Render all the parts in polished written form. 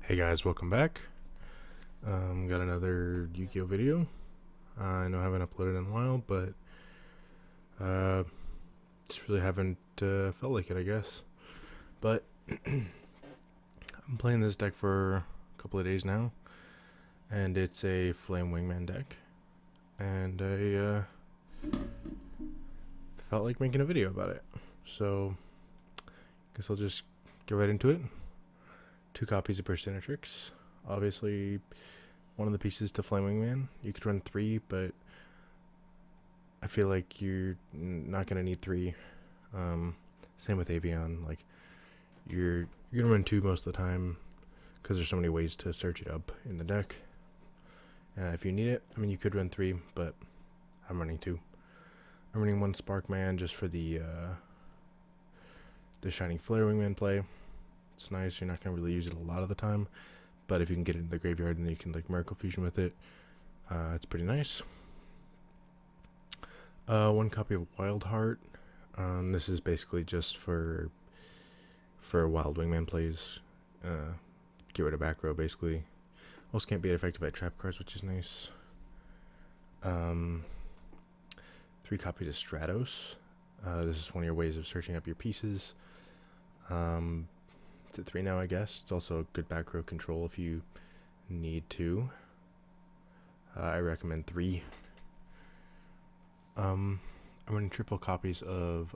Hey guys, welcome back. Got another Yu-Gi-Oh video. I know I haven't uploaded in a while, but just really haven't felt like it, I guess. But I'm playing this deck for a couple of days now, and it's a Flame Wingman deck. And I felt like making a video about it, so I guess I'll just get right into it. 2 copies of Persinatrix. Obviously, one of the pieces to Flame Wingman. You could run 3, but I feel like you're not gonna need 3. Same with Avion. Like you're gonna run 2 most of the time because there's so many ways to search it up in the deck. If you need it, I mean, you could run 3, but I'm running 2. I'm running 1 Sparkman just for the Shining Flare Wingman play. It's nice. You're not gonna really use it a lot of the time, but if you can get it in the graveyard and you can like Miracle Fusion with it, it's pretty nice. 1 copy of Wild Heart. This is basically just for Wild Wingman plays. Get rid of back row basically. Also can't be affected by trap cards, which is nice. 3 copies of Stratos. This is one of your ways of searching up your pieces. It's at 3 now, I guess. It's also good back row control if you need to. I recommend 3. I'm running triple copies of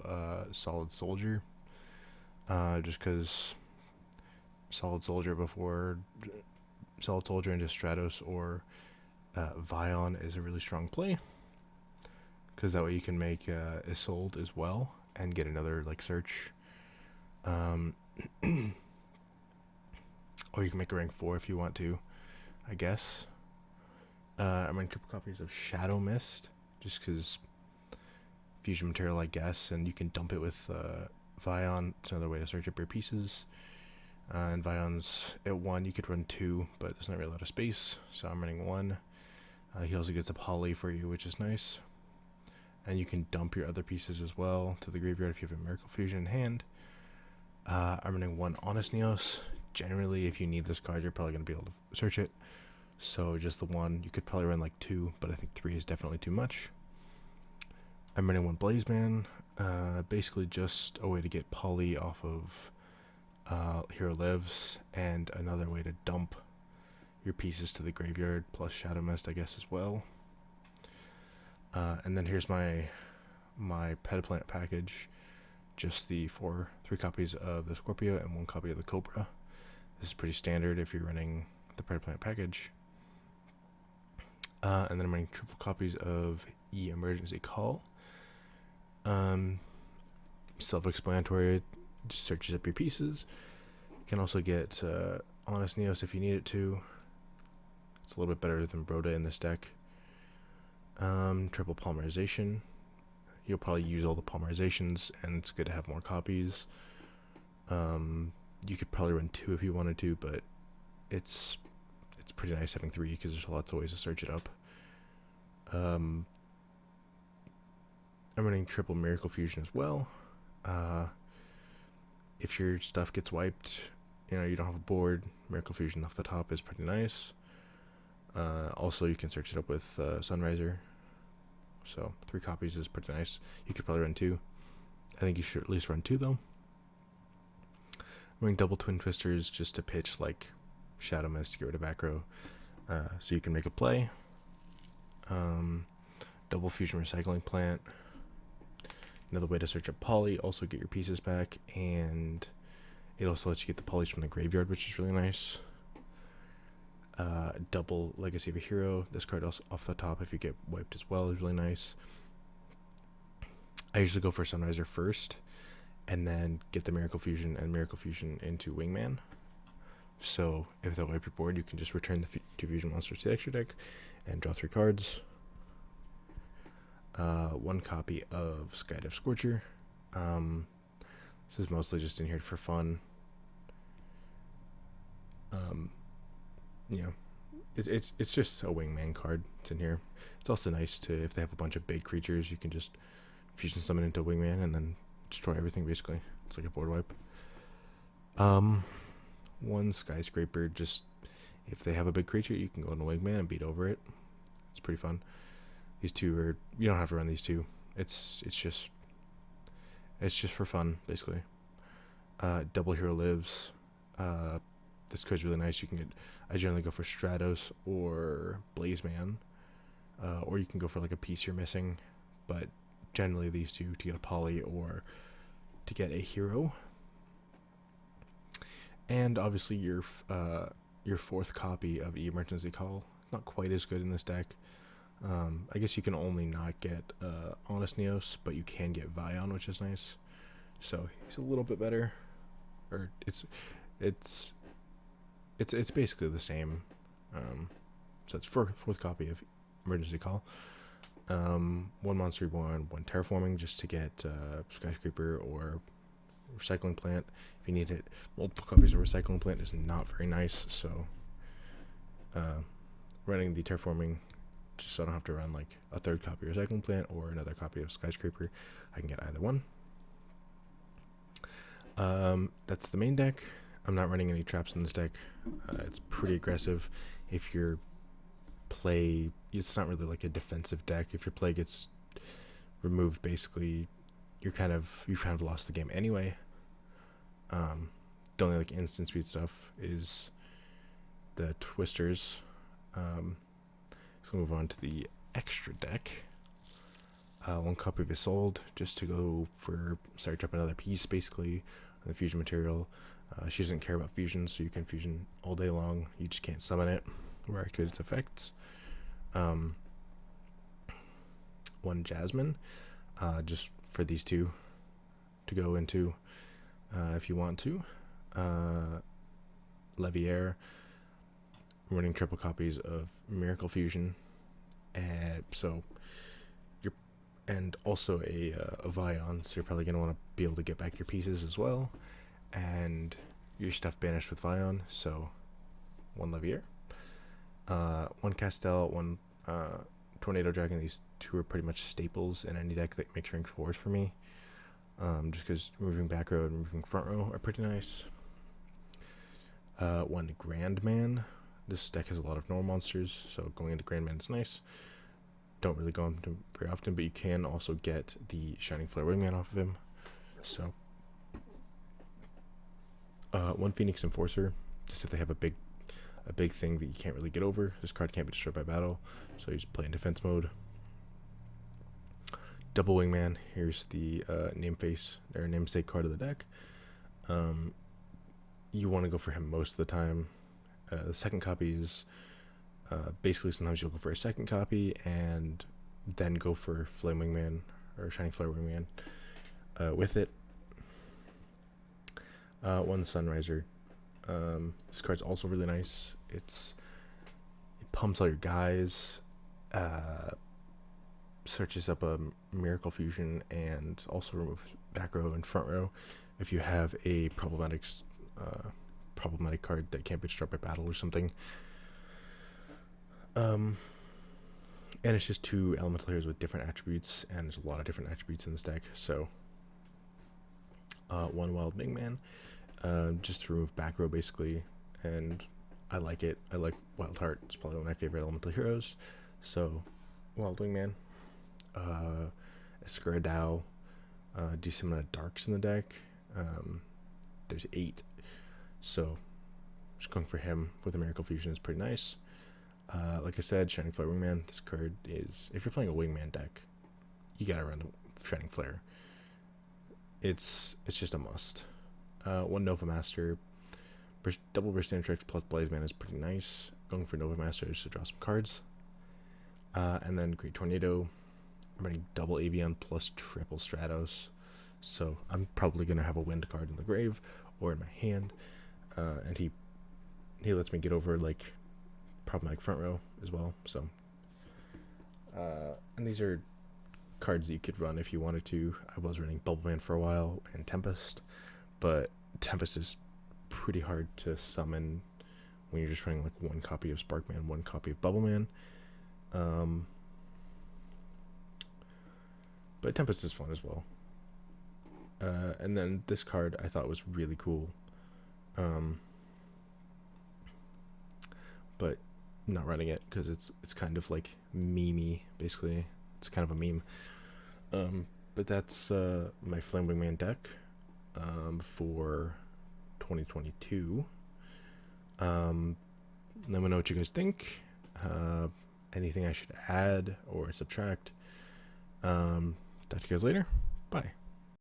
Solid Soldier, just because Solid Soldier into Stratos or Vion is a really strong play, because that way you can make Isolde as well and get another like search. Or you can make a rank 4 if you want to, I guess. I'm running triple copies of Shadow Mist, just because fusion material, I guess, and you can dump it with Vion. It's another way to search up your pieces. And Vion's at 1, you could run 2, but there's not really a lot of space, so I'm running 1. He also gets a poly for you, which is nice. And you can dump your other pieces as well to the graveyard if you have a Miracle Fusion in hand. I'm running 1 Honest Neos. Generally, if you need this card, you're probably going to be able to search it. So just the 1. You could probably run like 2, but I think 3 is definitely too much. I'm running 1 Blazeman. Basically just a way to get poly off of Hero Lives, and another way to dump your pieces to the graveyard, plus Shadow Mist, I guess, as well. And then here's my Pediplant package. Just the 3 copies of the Scorpio and 1 copy of the Cobra. This is pretty standard if you're running the Pediplant package. And then I'm running triple copies of Emergency Call. Self-explanatory, it just searches up your pieces. You can also get Honest Neos if you need it to. It's a little bit better than Broda in this deck. Triple Polymerization. You'll probably use all the polymerizations, and it's good to have more copies. You could probably run 2 if you wanted to, but it's pretty nice having 3 because there's lots of ways to search it up. I'm running triple Miracle Fusion as well. If your stuff gets wiped, you don't have a board, Miracle Fusion off the top is pretty nice. Also, you can search it up with Sunriser. So 3 copies is pretty nice. You could probably run 2. I think you should at least run 2 though. I'm running double Twin Twisters just to pitch like Shadow Mist to get rid of back row, so you can make a play. Double Fusion Recycling Plant. Another way to search up poly, also get your pieces back, and it also lets you get the polys from the graveyard, which is really nice. Double Legacy of a Hero. This card also off the top, if you get wiped as well, is really nice. I usually go for Sunriser first, and then get the Miracle Fusion and Miracle Fusion into Wingman. So if they wipe your board, you can just return the 2 fusion monsters to the extra deck and draw 3 cards. 1 copy of Skydive Scorcher. This is mostly just in here for fun. It's just a Wingman card. It's in here. It's also nice to, if they have a bunch of big creatures, you can just fusion summon into Wingman and then destroy everything basically. It's like a board wipe. one skyscraper. Just if they have a big creature, you can go into Wingman and beat over it. It's pretty fun. These two are, you don't have to run these two. It's just for fun basically. Double Hero Lives. This card's really nice. You can get. I generally go for Stratos or Blazeman, or you can go for like a piece you're missing, but generally these two to get a poly or to get a hero. And obviously your fourth copy of Emergency Call. Not quite as good in this deck. I guess you can only not get Honest Neos, but you can get Vion, which is nice. So he's a little bit better, or it's basically the same. So it's fourth copy of Emergency Call. One Monster Reborn, one Terraforming, just to get Skyscraper or Recycling Plant. If you need it, multiple copies of Recycling Plant is not very nice. So running the Terraforming, just so I don't have to run like a third copy of Recycling Plant or another copy of Skyscraper, I can get either one. That's the main deck. I'm not running any traps in this deck. It's pretty aggressive. If your play, it's not really like a defensive deck. If your play gets removed, basically, you've kind of lost the game anyway. The only like instant speed stuff is the Twisters. So move on to the extra deck. One copy of Isolde, just to go for start dropping another piece, basically, on the fusion material. She doesn't care about fusion, so you can fusion all day long. You just can't summon it or activate its effects. One Jasmine, just for these two to go into if you want to. Leviair, running triple copies of Miracle Fusion, and also a Vion, so you're probably going to want to be able to get back your pieces as well, and your stuff banished with Vion, so one Leviair, one Castel, one Tornado Dragon. These two are pretty much staples in any deck that makes rank 4s for me, just because moving back row and moving front row are pretty nice. One Grandman. This deck has a lot of normal monsters, so going into Grandman is nice. Don't really go into very often, but you can also get the Shining Flare Wingman off of him. So, one Phoenix Enforcer, just if they have a big thing that you can't really get over. This card can't be destroyed by battle, so you just play in defense mode. Double Wingman. Here's the namesake card of the deck. You want to go for him most of the time. The second copy is basically sometimes you'll go for a second copy and then go for Flame Wingman or Shining Flare Wingman with it. One Sunriser. This card's also really nice. It pumps all your guys, searches up a Miracle Fusion, and also removes back row and front row if you have a problematic card that can't be destroyed by battle or something. And it's just two elemental heroes with different attributes, and there's a lot of different attributes in this deck. So one Wild Wingman, just to remove back row basically, and I like it. I like Wild Heart. It's probably one of my favorite elemental heroes. So Wild Wingman. Escuridao. Do some darks in the deck. There's 8. So just going for him with a Miracle Fusion is pretty nice. Like I said, Shining Flare Wingman. This card is, if you're playing a Wingman deck, you gotta run Shining Flare. It's just a must. One Nova Master, double Burst Tricks plus Blazeman is pretty nice. Going for Nova Master just to draw some cards. And then Great Tornado. I'm running double Avian plus triple Stratos, so I'm probably gonna have a wind card in the grave or in my hand. And he lets me get over like problematic front row as well. So, and these are cards that you could run if you wanted to. I was running Bubbleman for a while and Tempest, but Tempest is pretty hard to summon when you're just running like one copy of Sparkman, one copy of Bubbleman. But Tempest is fun as well. And then this card I thought was really cool. but I'm not running it because it's kind of like memey, basically. It's kind of a meme. But that's my Flame Wingman deck for 2022. Let me know what you guys think. Anything I should add or subtract. Talk to you guys later. Bye.